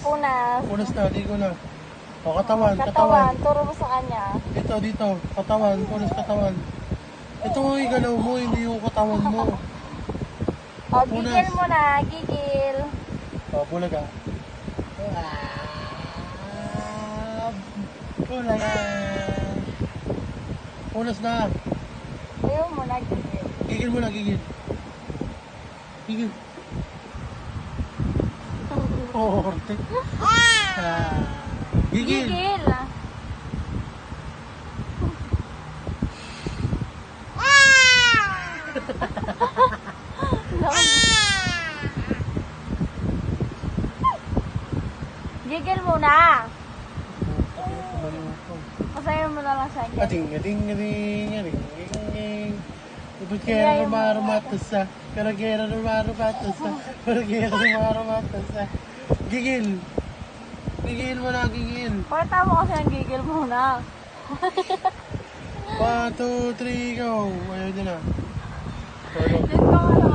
punas. Punas na, di ko na. O, katawan. Katawan, turo mo sa kanya. Dito. Katawan, punas katawan. Ito mo yung galaw mo, hindi yung katawan mo. O, gigil mo na, gigil. O, bulaga. Bulaga. Punas na. Ayaw mo na, gigil. Gigil mo na, gigil. Gigil. Oh, orte. Gigil. Gigil. Gigil muna. Pasayo mo na lang sa akin. Ading. Ibigera rumarumatasa. Karagera rumarumatasa. Gigil. Gigil mo na, gigil. Pakita mo kasi ang gigil muna. 1, 2, 3, go. Ayaw niya na. Dito ka